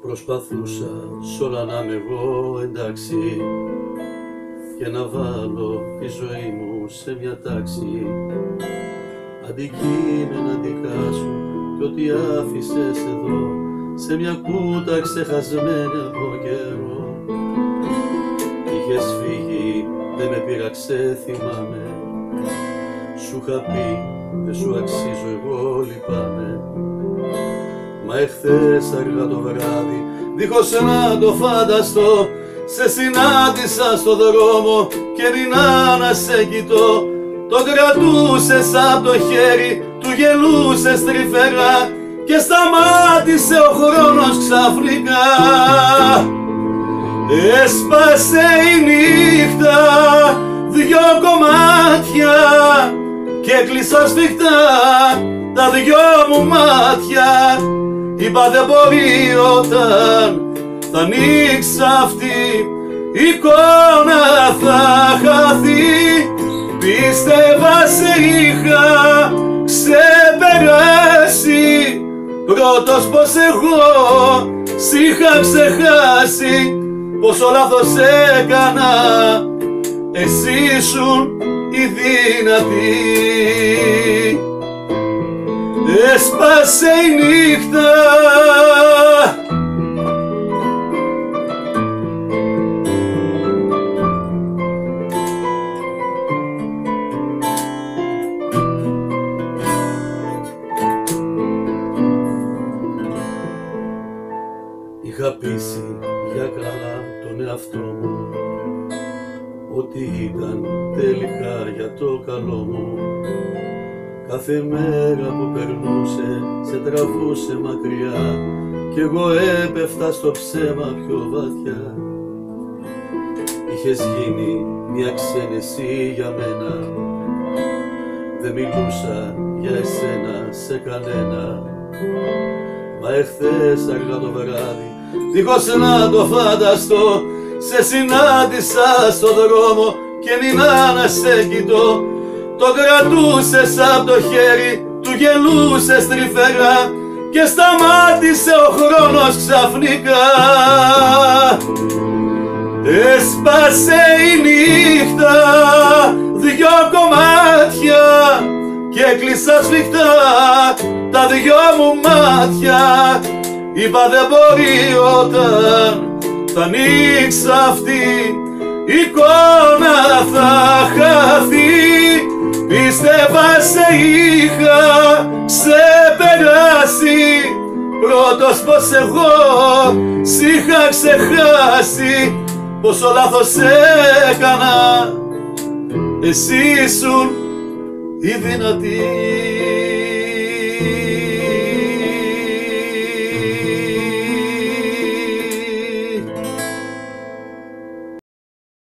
Προσπαθούσα σ' όλα να είμαι εγώ εντάξει και να βάλω τη ζωή μου σε μια τάξη, αντικείμενα δικά σου κι ό,τι άφησες εδώ σε μια κούτα ξεχασμένη από καιρό. Είχες φύγει, δεν με πείραξε, θυμάμαι, σου είχα πει δεν σου αξίζω, εγώ λυπάμαι. Μα εχθές αργά το βράδυ, δίχως να το φανταστώ, σε συνάντησα στο δρόμο και δεινά να σε κοιτώ. Το κρατούσες απ' το χέρι, του γελούσες τρυφερά και σταμάτησε ο χρόνος ξαφνικά. Έσπασε η νύχτα δυο κομμάτια και έκλεισα σφιχτά τα δυο μου μάτια. Είπα δεν μπορεί όταν θα ανοίξει αυτή η εικόνα θα χαθεί. Πίστευα σε είχα ξεπεράσει, πρώτος πως εγώ σ' είχα ξεχάσει. Πόσο λάθος έκανα, εσύ ήσουν η δυνατή. Έσπασε η νύχτα. Είχα πείσει για καλά τον εαυτό μου ότι ήταν τελικά για το καλό μου. Κάθε μέρα που περνούσε σε τραβούσε μακριά κι εγώ έπεφτα στο ψέμα πιο βαθιά. Είχες γίνει μια ξένη εσύ για μένα, δεν μιλούσα για εσένα σε κανένα. Μα εχθές αργά το βράδυ, δίχως να το φανταστώ, σε συνάντησα στο δρόμο και δεινά να σε κοιτώ. Το κρατούσες απ' το χέρι, του γελούσες τρυφερά και σταμάτησε ο χρόνος ξαφνικά. Έσπασε η νύχτα δυο κομμάτια και έκλεισα σφιχτά τα δυο μου μάτια. Είπα δεν μπορεί όταν θα ανοίξει αυτή η εικόνα θα χαθεί. Πίστευα σε είχα ξεπεράσει, πρώτος πως εγώ σ' είχα ξεχάσει. Πόσο λάθος έκανα, εσύ ήσουν η δυνατή.